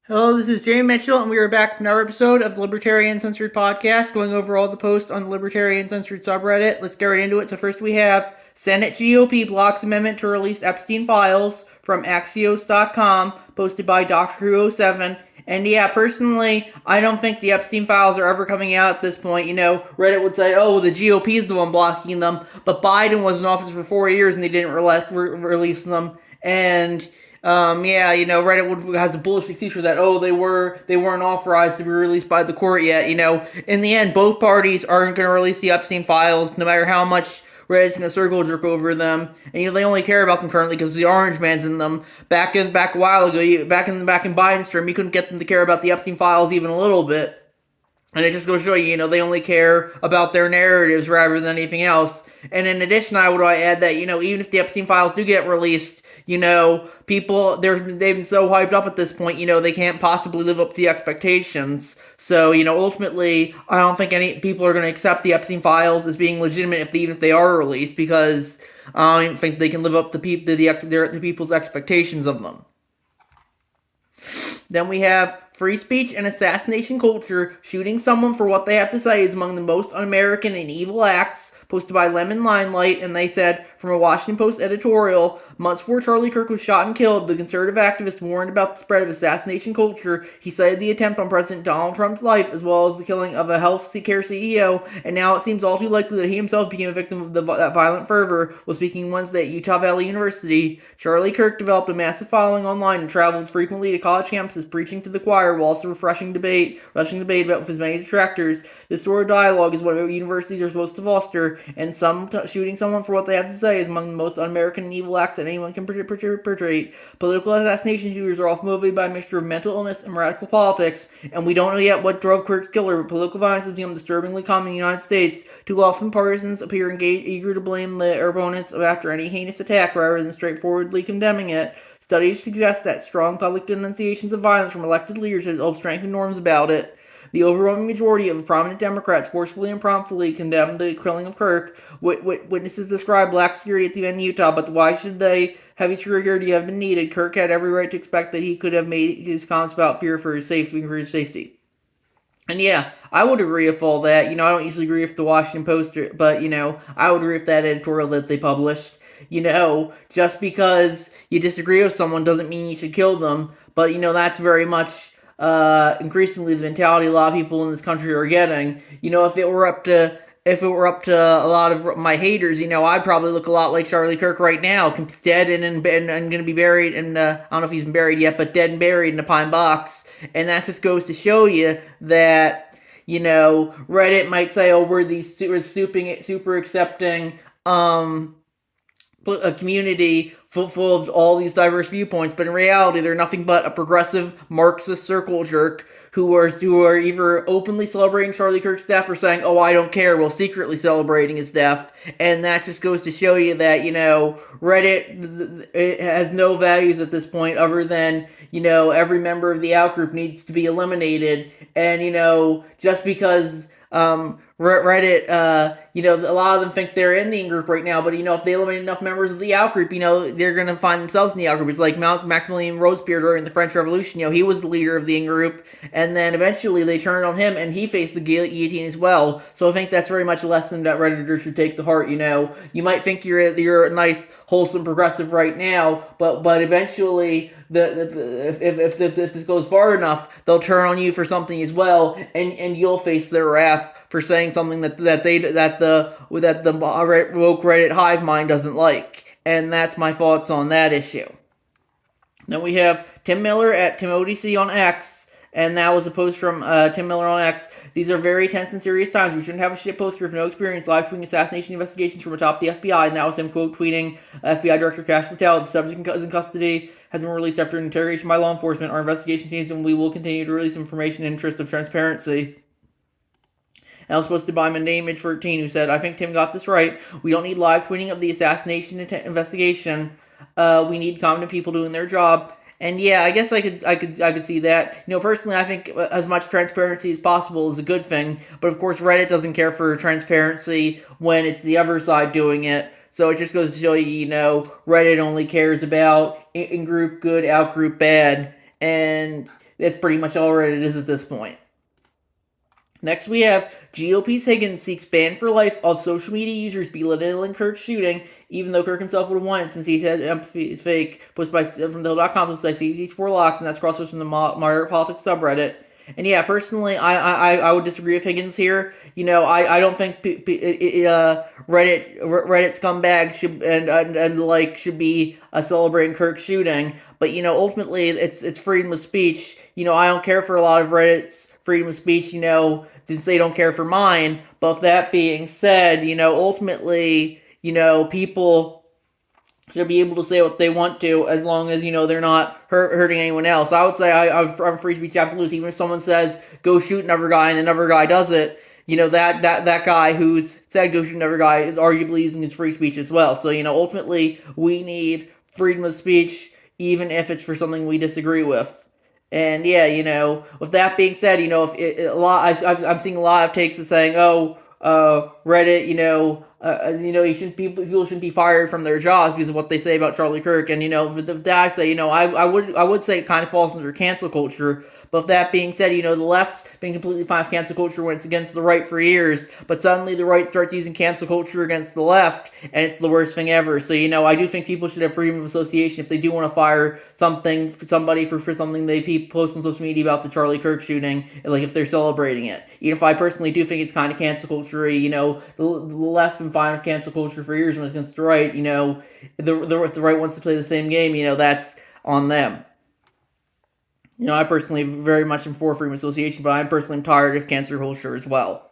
Hello, this is Jamie Mitchell, and we are back for another episode of the Libertarian Uncensored podcast, going over all the posts on the Libertarian Uncensored subreddit. Let's get right into it. So first we have Senate GOP blocks amendment to release Epstein files from Axios.com, posted by Dr. Who 07. And yeah, personally, I don't think the Epstein files are ever coming out at this point. Reddit would say, oh, the GOP is the one blocking them, but Biden was in office for 4 years and they didn't release them. And Reddit has a bullish excuse for that. Oh, they weren't authorized to be released by the court yet. In the end, both parties aren't going to release the Epstein files, no matter how much Reddit's going to circle jerk over them. And they only care about them currently because the Orange Man's in them. Back a while ago, back in Biden's term, you couldn't get them to care about the Epstein files even a little bit. And it just goes to show you, they only care about their narratives rather than anything else. And in addition, I would add that, even if the Epstein files do get released, they've been so hyped up at this point, they can't possibly live up to the expectations. So, ultimately, I don't think any people are going to accept the Epstein files as being legitimate even if they are released, because I don't think they can live up to the people's expectations of them. Then we have free speech and assassination culture. Shooting someone for what they have to say is among the most un-American and evil acts, posted by Lemon Limelight, and they said, from a Washington Post editorial, months before Charlie Kirk was shot and killed, the conservative activist warned about the spread of assassination culture. He cited the attempt on President Donald Trump's life, as well as the killing of a health care CEO, and now it seems all too likely that he himself became a victim of that violent fervor. While speaking Wednesday at Utah Valley University, Charlie Kirk developed a massive following online and traveled frequently to college campuses preaching to the choir while also rushing debate about with his many detractors. This sort of dialogue is what universities are supposed to foster, and shooting someone for what they have to say is among the most un-American and evil acts that anyone can perpetrate. Political assassination shooters are often motivated by a mixture of mental illness and radical politics, and we don't know yet what drove Kirk's killer, but political violence has become disturbingly common in the United States. Too often partisans appear eager to blame their opponents after any heinous attack rather than straightforwardly condemning it. Studies suggest that strong public denunciations of violence from elected leaders help strengthen norms about it. The overwhelming majority of prominent Democrats forcefully and promptly condemned the killing of Kirk. Witnesses described black security at the event in Utah, but why should heavy security have been needed? Kirk had every right to expect that he could have made his comments without fear for his safety. And yeah, I would agree with all that. I don't usually agree with the Washington Post, but, I would agree with that editorial that they published. Just because you disagree with someone doesn't mean you should kill them. But, that's very much increasingly the mentality a lot of people in this country are getting. If it were up to a lot of my haters, I'd probably look a lot like Charlie Kirk right now, dead and going to be buried, and I don't know if he's been buried yet, but dead and buried in a pine box. And that just goes to show you that, Reddit might say, oh, we're these super accepting, a community full of all these diverse viewpoints, but in reality, they're nothing but a progressive Marxist circle jerk who are either openly celebrating Charlie Kirk's death or saying, "Oh, I don't care," while secretly celebrating his death. And that just goes to show you that Reddit it has no values at this point, other than every member of the outgroup needs to be eliminated, and just because Reddit, a lot of them think they're in the in-group right now, but, if they eliminate enough members of the out-group, they're going to find themselves in the out-group. It's like Maximilian Robespierre during the French Revolution, he was the leader of the in-group, and then eventually they turned on him, and he faced the guillotine as well. So I think that's very much a lesson that Redditors should take to heart, You might think you're a nice, wholesome progressive right now, but eventually, if this goes far enough, they'll turn on you for something as well, and you'll face their wrath for saying something that the woke Reddit hive mind doesn't like. And that's my thoughts on that issue. Then we have Tim Miller at TimODC on X, and that was a post from Tim Miller on X. These are very tense and serious times. We shouldn't have a shit poster with no experience live tweeting assassination investigations from atop the FBI, and that was him quote tweeting FBI Director Kash Patel. The subject is in custody, has been released after an interrogation by law enforcement. Our investigation teams, and we will continue to release information in interest of transparency. And I was posted by Mandame13, who said, "I think Tim got this right. We don't need live tweeting of the assassination investigation. We need competent people doing their job." And yeah, I guess I could see that. Personally, I think as much transparency as possible is a good thing. But of course, Reddit doesn't care for transparency when it's the other side doing it. So it just goes to show you, Reddit only cares about in-group good, out-group bad. And That's pretty much all Reddit is at this point. Next, we have GOP's Higgins seeks ban for life of social media users belittling Kirk's shooting, even though Kirk himself would have won it since he had empathy fake posted by from the Hill.com posted by CH4Locks, and that's crossed from the Moderate Politics subreddit. And yeah, personally, I would disagree with Higgins here. I don't think Reddit scumbags should like should be celebrating Kirk's shooting. But ultimately, it's freedom of speech. I don't care for a lot of Reddit's freedom of speech. Since they don't care for mine. But with that being said, ultimately, people should be able to say what they want to as long as they're not hurting anyone else. I would say I'm free speech absolute. Even if someone says go shoot another guy and another guy does it, that guy who's said go shoot another guy is arguably using his free speech as well. So ultimately we need freedom of speech even if it's for something we disagree with. And yeah, with that being said, I'm seeing a lot of takes of saying, Reddit, people shouldn't be fired from their jobs because of what they say about Charlie Kirk. And for that I say, I would say it kind of falls under cancel culture. But with that being said, the left's been completely fine with cancel culture when it's against the right for years. But suddenly the right starts using cancel culture against the left, and it's the worst thing ever. So I do think people should have freedom of association if they do want to fire somebody for something they post on social media about the Charlie Kirk shooting, like if they're celebrating it. Even if I personally do think it's kind of cancel culture, the left's been fine with cancel culture for years when it's against the right. If the right wants to play the same game, that's on them. I personally very much am for freedom of association, but I'm personally tired of cancel culture as well.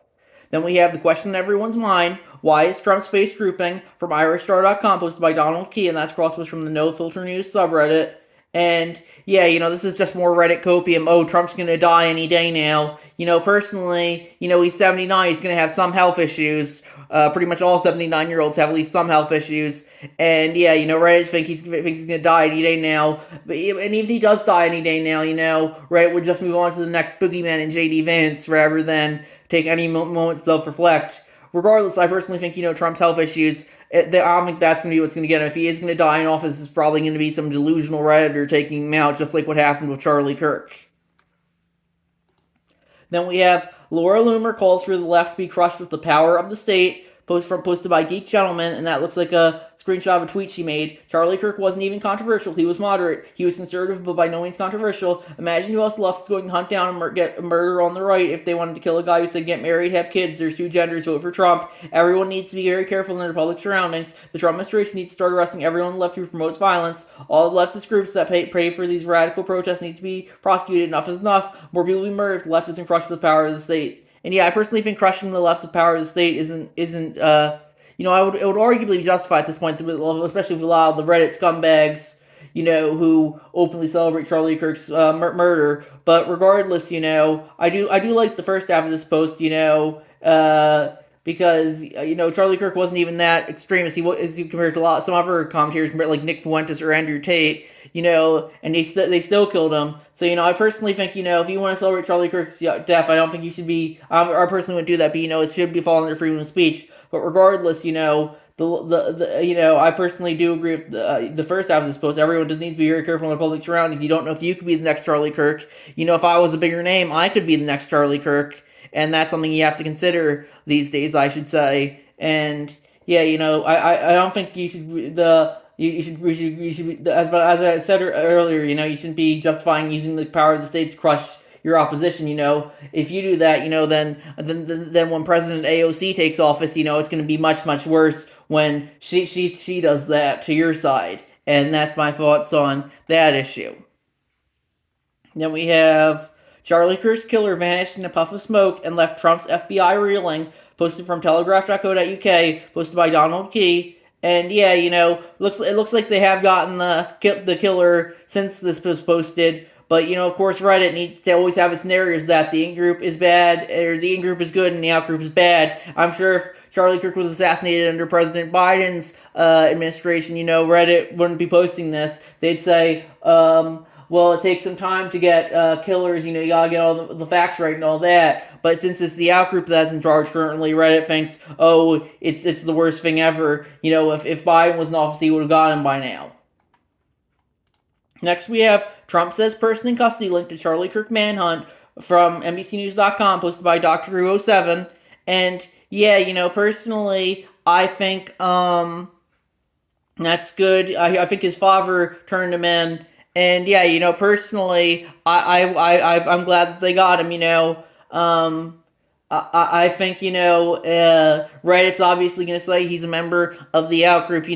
Then we have the question in everyone's mind: why is Trump's face drooping? From IrishStar.com, posted by Donald Key, and that's crossed from the No Filter News subreddit. And yeah, this is just more Reddit copium. Oh, Trump's gonna die any day now. Personally, he's 79. He's gonna have some health issues. Pretty much all 79-year-olds have at least some health issues. And yeah, Reddit thinks he's gonna die any day now. And even if he does die any day now, Reddit would just move on to the next boogeyman in JD Vance rather than take any moment to self-reflect. Regardless, I personally think, Trump's health issues, I don't think that's going to be what's going to get him. If he is going to die in office, it's probably going to be some delusional Redditor taking him out, just like what happened with Charlie Kirk. Then we have Laura Loomer calls for the left to be crushed with the power of the state, posted by Geek Gentleman, and that looks like a screenshot of a tweet she made. Charlie Kirk wasn't even controversial. He was moderate. He was conservative, but by no means controversial. Imagine who else the left is going to hunt down and get murder on the right if they wanted to kill a guy who said get married, have kids, there's two genders, vote for Trump. Everyone needs to be very careful in their public surroundings. The Trump administration needs to start arresting everyone on the left who promotes violence. All the leftist groups that pray for these radical protests need to be prosecuted. Enough is enough. More people will be murdered if the left isn't crushed with the power of the state. And yeah, I personally think crushing the left with power of the state isn't it would arguably be justified at this point, especially with a lot of the Reddit scumbags, who openly celebrate Charlie Kirk's murder. But regardless, I do like the first half of this post, because Charlie Kirk wasn't even that extreme as he compared to some other commentators, like Nick Fuentes or Andrew Tate, and they still killed him. So I personally think if you want to celebrate Charlie Kirk's death, I don't think you should be. I personally wouldn't do that, but it should be falling under freedom of speech. But regardless, I personally do agree with the first half of this post. Everyone just needs to be very careful in their public surroundings. You don't know if you could be the next Charlie Kirk. If I was a bigger name, I could be the next Charlie Kirk. And that's something you have to consider these days, I should say. And yeah, I don't think you should but as I said earlier, you shouldn't be justifying using the power of the state to crush your opposition. If you do that, then when President AOC takes office, it's going to be much, much worse when she does that to your side. And that's my thoughts on that issue. Then we have Charlie Kirk's killer vanished in a puff of smoke and left Trump's FBI reeling, posted from telegraph.co.uk, posted by Donald Key. And yeah, it looks like they have gotten the killer since this was posted. But, of course, Reddit needs to always have its narratives that the in-group is bad, or the in-group is good and the out-group is bad. I'm sure if Charlie Kirk was assassinated under President Biden's administration, Reddit wouldn't be posting this. They'd say, well, it takes some time to get killers, you gotta get all the facts right and all that. But since it's the out-group that's in charge currently, Reddit thinks, it's the worst thing ever. If Biden was in office, he would have got him by now. Next, we have Trump says person in custody linked to Charlie Kirk manhunt from NBCNews.com, posted by Dr. Who 07. And yeah, personally, I think that's good. I think his father turned him in, and yeah, personally, I'm glad that they got him. I think Reddit's obviously gonna say he's a member of the outgroup.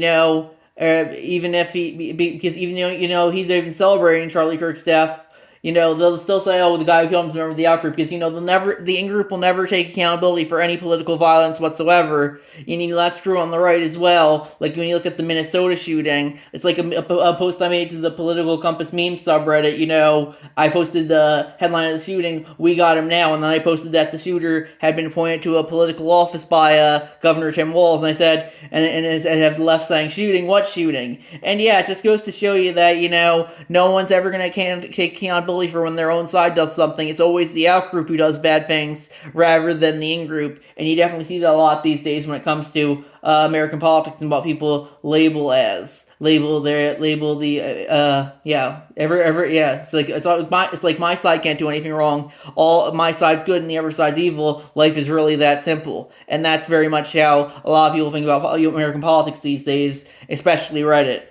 Even if because even though he's even celebrating Charlie Kirk's death. They'll still say, "Oh, the guy who killed him is a member of the outgroup," because the in-group will never take accountability for any political violence whatsoever. That's true on the right as well. Like when you look at the Minnesota shooting, it's like a post I made to the Political Compass meme subreddit. I posted the headline of the shooting, "We got him now," and then I posted that the shooter had been appointed to a political office by Governor Tim Walz, and I said, and I have the left saying, "Shooting? What shooting?" And yeah, it just goes to show you that no one's ever gonna take accountability for when their own side does something. It's always the out-group who does bad things rather than the in-group, and you definitely see that a lot these days when it comes to American politics and what people label it's like my side can't do anything wrong, all my side's good and the other side's evil. Life is really that simple, and that's very much how a lot of people think about American politics these days, especially Reddit.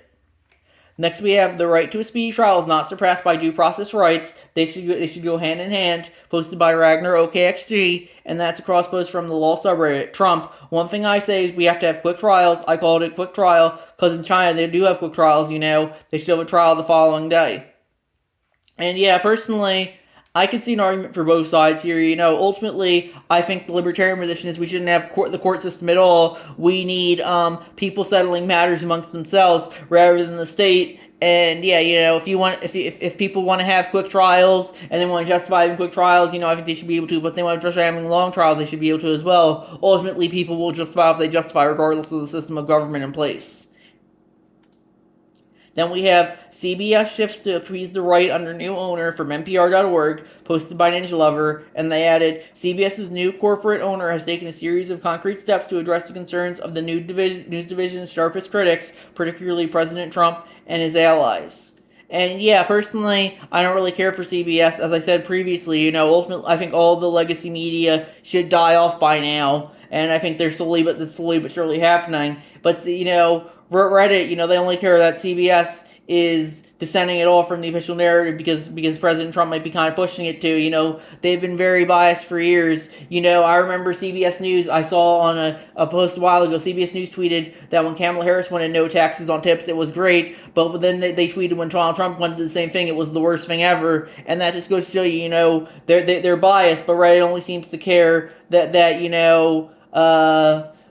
Next, we have the right to a speedy trial is not surpassed by due process rights. They should go hand in hand. Posted by Ragnar OKXG, and that's a cross post from the law subreddit. Trump. One thing I say is we have to have quick trials. I called it quick trial because in China they do have quick trials. They should have a trial the following day. And yeah, personally, I can see an argument for both sides here. Ultimately, I think the libertarian position is we shouldn't have the court system at all. We need people settling matters amongst themselves rather than the state. And yeah, if people want to have quick trials and they want to justify having quick trials, I think they should be able to. But if they want to justify having long trials, they should be able to as well. Ultimately, people will justify if they justify, regardless of the system of government in place. Then we have CBS shifts to appease the right under new owner from NPR.org, posted by Ninja Lover, and they added, CBS's new corporate owner has taken a series of concrete steps to address the concerns of the news division's sharpest critics, particularly President Trump and his allies. And yeah, personally, I don't really care for CBS. As I said previously, ultimately, I think all the legacy media should die off by now, and I think they're slowly but surely happening. But Reddit, they only care that CBS is dissenting at all from the official narrative because President Trump might be kind of pushing it to. They've been very biased for years. I remember CBS News, I saw on a post a while ago, CBS News tweeted that when Kamala Harris wanted no taxes on tips, it was great, but then they tweeted when Donald Trump wanted the same thing, it was the worst thing ever, and that just goes to show you, they're biased, but Reddit only seems to care that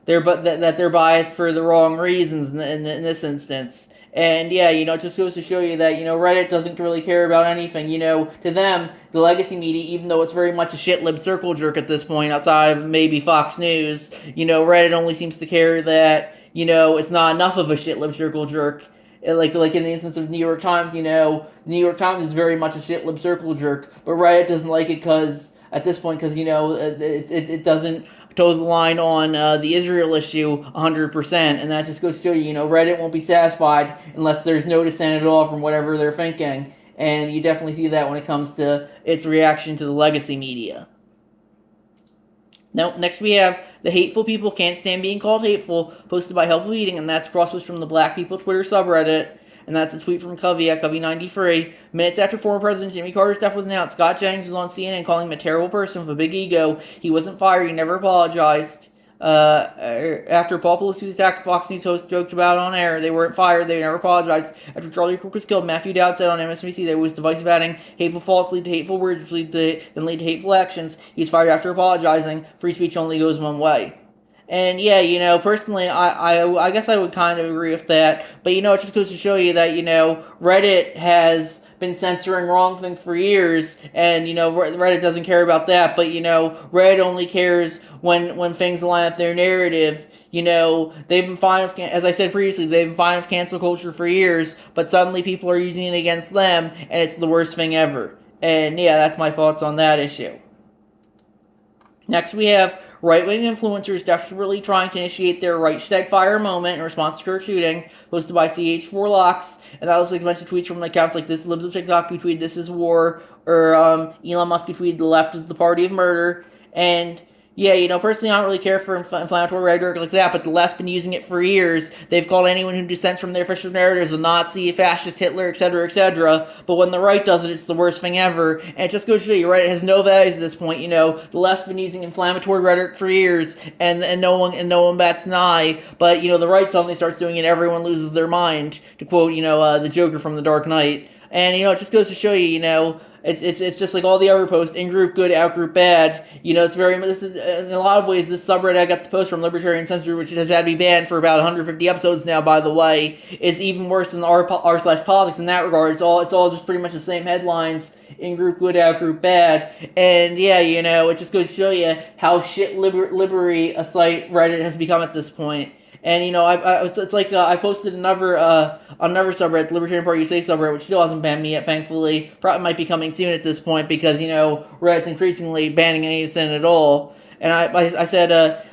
they're biased for the wrong reasons in this instance. And yeah, it just goes to show you that, Reddit doesn't really care about anything. To them, the legacy media, even though it's very much a shit-lib circle jerk at this point, outside of maybe Fox News, Reddit only seems to care that, it's not enough of a shit-lib circle jerk. Like in the instance of New York Times, the New York Times is very much a shit-lib circle jerk, but Reddit doesn't like it at this point, because, it doesn't toe the line on the Israel issue 100%, and that just goes to show you, Reddit won't be satisfied unless there's no dissent at all from whatever they're thinking, and you definitely see that when it comes to its reaction to the legacy media. Now, next we have the hateful people can't stand being called hateful, posted by Helpful Eating, and that's crosspost from the Black People Twitter subreddit. And that's a tweet from Covey at Covey93. Minutes after former President Jimmy Carter's death was announced, Scott Jennings was on CNN calling him a terrible person with a big ego. He wasn't fired. He never apologized. After Paul Pelosi's attack, Fox News host joked about it on air. They weren't fired. They never apologized. After Charlie Kirk was killed, Matthew Dowd said on MSNBC that it was divisive, adding, hateful thoughts lead to hateful words, which lead to hateful actions. He's fired after apologizing. Free speech only goes one way. And yeah, personally, I guess I would kind of agree with that. But it just goes to show you that, Reddit has been censoring wrong things for years, and, Reddit doesn't care about that. But, Reddit only cares when things align with their narrative. They've been fine with, as I said previously, they've been fine with cancel culture for years, but suddenly people are using it against them, and it's the worst thing ever. And yeah, that's my thoughts on that issue. Next we have right-wing influencers desperately trying to initiate their Reichstag fire moment in response to Kirk shooting, posted by CH4Locks, and that was like a bunch of tweets from accounts like this, Libs of TikTok who tweeted "This is war," or Elon Musk who tweeted "The left is the party of murder," and yeah, personally, I don't really care for inflammatory rhetoric like that, but the left's been using it for years. They've called anyone who dissents from their official narratives a Nazi, a fascist, Hitler, etc., etc. But when the right does it, it's the worst thing ever. And it just goes to show you, right? It has no values at this point. The left's been using inflammatory rhetoric for years, and no one bats an eye. But the right suddenly starts doing it, everyone loses their mind. To quote, the Joker from The Dark Knight. And it just goes to show you, it's just like all the other posts, in-group good, out-group bad. This is, in a lot of ways, this subreddit I got the post from Libertarian Uncensored, which has had to be banned for about 150 episodes now, by the way, is even worse than r/politics in that regard. It's all just pretty much the same headlines, in-group good, out-group bad. And yeah, it just goes to show you how shit liberty a site Reddit has become at this point. And it's like I posted another subreddit, Libertarian Party USA subreddit, which still hasn't banned me yet, thankfully. Probably might be coming soon at this point because Reddit's increasingly banning any dissent at all. And I said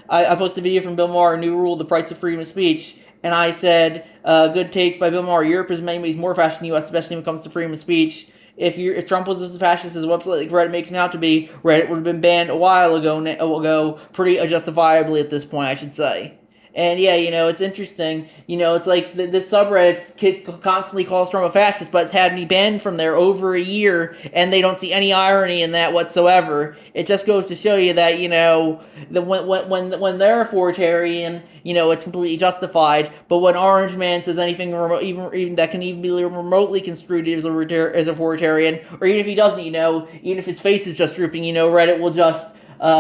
I posted a video from Bill Maher, a new rule, the price of freedom of speech. And I said, good takes by Bill Maher. Europe is in many ways more fascist than the U.S., especially when it comes to freedom of speech. If Trump was as fascist as a website like Reddit makes him out to be, Reddit would have been banned a while ago, pretty justifiably at this point, I should say. And yeah, it's interesting. It's like the subreddit constantly calls Trump a fascist, but it's had me banned from there over a year, and they don't see any irony in that whatsoever. It just goes to show you that when they're authoritarian, it's completely justified. But when Orange Man says anything even that can even be remotely construed as authoritarian, or even if he doesn't, even if his face is just drooping, Reddit will just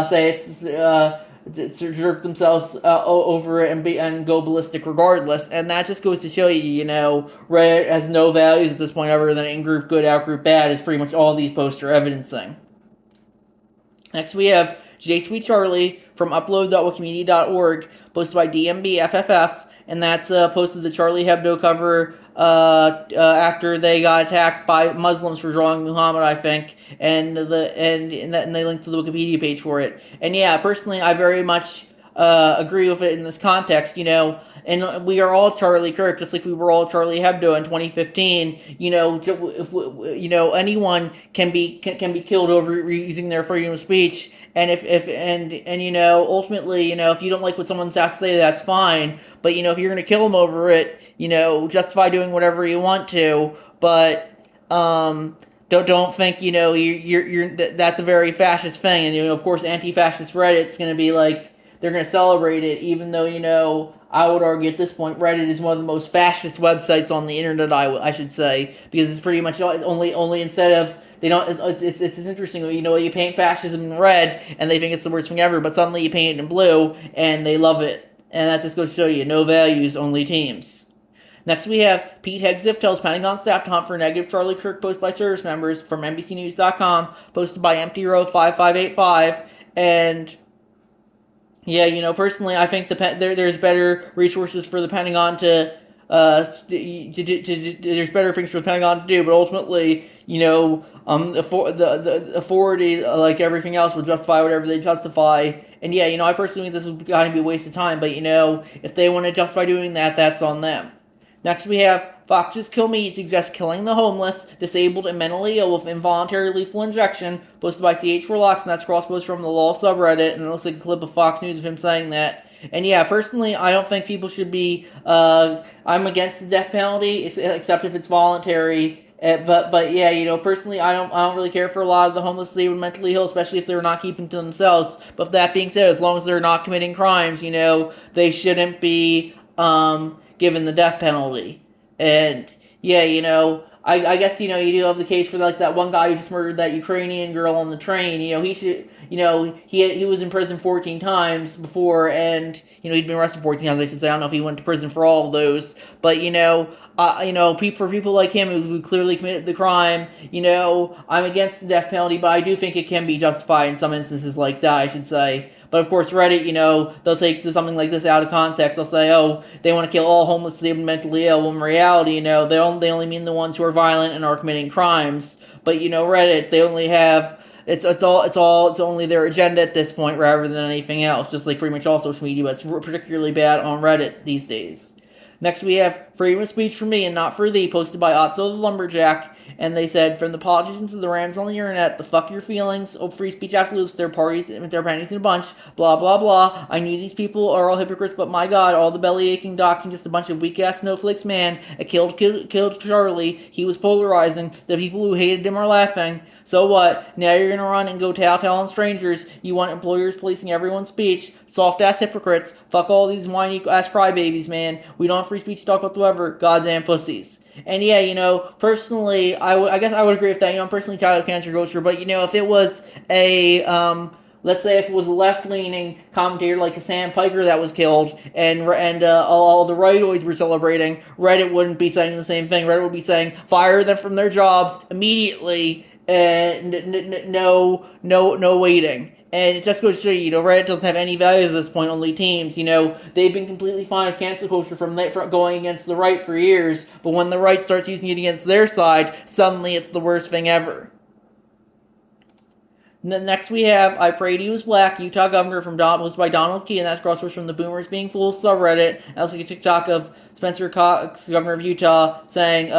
say it's jerk themselves over it and go ballistic regardless, and that just goes to show you, Reddit has no values at this point other than in-group good, out-group bad, is pretty much all these posts are evidencing. Next we have J Sweet Charlie from upload.wikimedia.org, posted by DMBFFF, and that's posted the Charlie Hebdo cover after they got attacked by Muslims for drawing Muhammad, I think, and they linked to the Wikipedia page for it. And yeah, personally, I very much agree with it in this context, and we are all Charlie Kirk, just like we were all Charlie Hebdo in 2015. Anyone can be killed over using their freedom of speech. And ultimately, if you don't like what someone has to say, that's fine. But if you're gonna kill them over it, justify doing whatever you want to. But don't think you're that's a very fascist thing. And of course, anti-fascist Reddit's gonna be like they're gonna celebrate it, even though I would argue at this point Reddit is one of the most fascist websites on the internet. I should say, because it's pretty much only instead of they don't. It's interesting. You paint fascism in red, and they think it's the worst thing ever. But suddenly you paint it in blue, and they love it. And that just goes to show you, no values, only teams. Next we have Pete Hegseth tells Pentagon staff to hunt for a negative Charlie Kirk post by service members from NBCNews.com, posted by EmptyRow5585. And yeah, personally, I think there's better resources for the Pentagon to there's better things for the Pentagon to do, but ultimately, the authority, like everything else, will justify whatever they justify. And yeah, I personally think this is going to be a waste of time, but if they want to justify doing that, that's on them. Next we have Foxes Kill Me suggests killing the homeless, disabled, and mentally ill with involuntary lethal injection, posted by CH4Locks, and that's cross-post from the Law subreddit, and it looks like a clip of Fox News of him saying that. And yeah, personally, I don't think people should be, I'm against the death penalty, except if it's voluntary. But yeah, personally, I don't really care for a lot of the homeless, disabled, mentally ill, especially if they're not keeping to themselves. But that being said, as long as they're not committing crimes, they shouldn't be given the death penalty. And yeah, I guess you do have the case for like that one guy who just murdered that Ukrainian girl on the train. He should, he was in prison 14 times before, and he'd been arrested 14 times. I should say. I don't know if he went to prison for all of those, but for people like him who clearly committed the crime, I'm against the death penalty, but I do think it can be justified in some instances like that, I should say. But of course, Reddit, they'll take something like this out of context. They'll say, oh, they want to kill all homeless, disabled, mentally ill. When in reality, they only mean the ones who are violent and are committing crimes. But, Reddit, they only have it's only their agenda at this point rather than anything else. Just like pretty much all social media, but it's particularly bad on Reddit these days. Next, we have freedom of speech for me and not for thee, posted by Otzo the Lumberjack. And they said, from the politicians to the rams on the internet, the fuck your feelings, oh, free speech absolutes, their parties, with their panties in a bunch, blah, blah, blah. I knew these people are all hypocrites, but my god, all the belly aching doxing, just a bunch of weak ass snowflakes, man. It killed Charlie. He was polarizing. The people who hated him are laughing. So what? Now you're gonna run and go tell on strangers. You want employers policing everyone's speech. Soft ass hypocrites. Fuck all these whiny ass crybabies, man. We don't have free speech to talk whatsoever. Goddamn pussies. And yeah, personally, I guess I would agree with that. I'm personally tired of cancer culture, but if it was let's say if it was a left-leaning commentator like a Sam Piker that was killed, and all the rightoids were celebrating, Reddit wouldn't be saying the same thing. Reddit would be saying, fire them from their jobs immediately, and no waiting. And it just goes to show you, Reddit doesn't have any value at this point, only teams. They've been completely fine with cancel culture from going against the right for years, but when the right starts using it against their side, suddenly it's the worst thing ever. Next we have, I Prayed He Was Black, Utah Governor posted by Donald Key, and that's crosswords from the Boomers Being Fools subreddit. And also a TikTok of Spencer Cox, Governor of Utah, saying,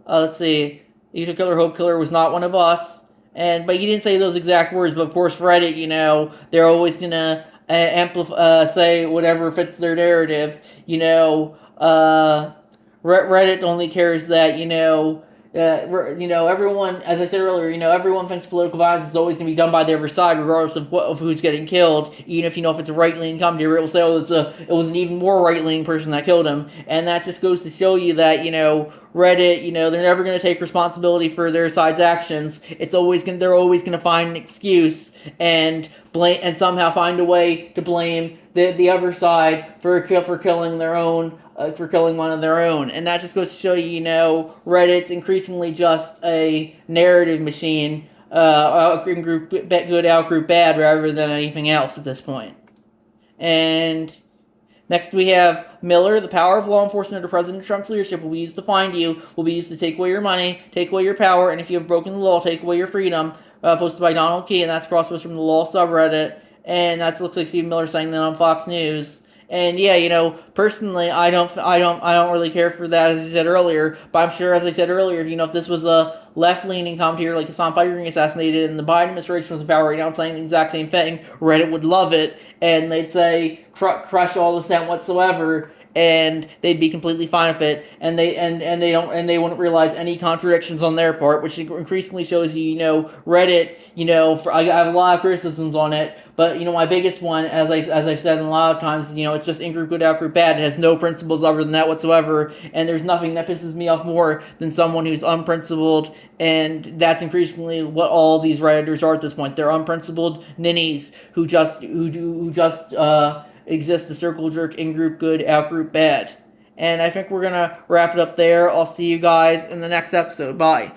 let's see, Utah Killer, Hope Killer was not one of us. But he didn't say those exact words, but of course Reddit, they're always gonna say whatever fits their narrative. Reddit only cares that, everyone, as I said earlier, everyone thinks political violence is always going to be done by the other side, regardless of who's getting killed. Even if if it's a right-leaning commentator, it will say, it was an even more right-leaning person that killed him. And that just goes to show you that, Reddit, they're never going to take responsibility for their side's actions. They're always going to find an excuse and somehow find a way to blame the other side for killing their own. For killing one of their own. And that just goes to show you, Reddit's increasingly just a narrative machine, in-group good, out-group bad, rather than anything else at this point. And next we have Miller, the power of law enforcement under President Trump's leadership will be used to find you, will be used to take away your money, take away your power, and if you have broken the law, take away your freedom, posted by Donald Key, and that's crosspost from the law subreddit. And that looks like Stephen Miller saying that on Fox News. And yeah, personally, I don't really care for that, as I said earlier. But I'm sure, as I said earlier, if this was a left-leaning commentator like Hassan Piker being assassinated, and the Biden administration was in power right now and saying the exact same thing, Reddit would love it, and they'd say crush all dissent whatsoever, and they'd be completely fine with it, and they wouldn't realize any contradictions on their part, which increasingly shows you, Reddit, I have a lot of criticisms on it, but my biggest one, as I've said a lot of times, is it's just in-group good, out-group bad. It has no principles other than that whatsoever, and there's nothing that pisses me off more than someone who's unprincipled, and that's increasingly what all these Redditors are at this point. They're unprincipled ninnies who just exist to circle jerk in-group good, out-group bad. And I think we're gonna wrap it up there. I'll see you guys in the next episode. Bye.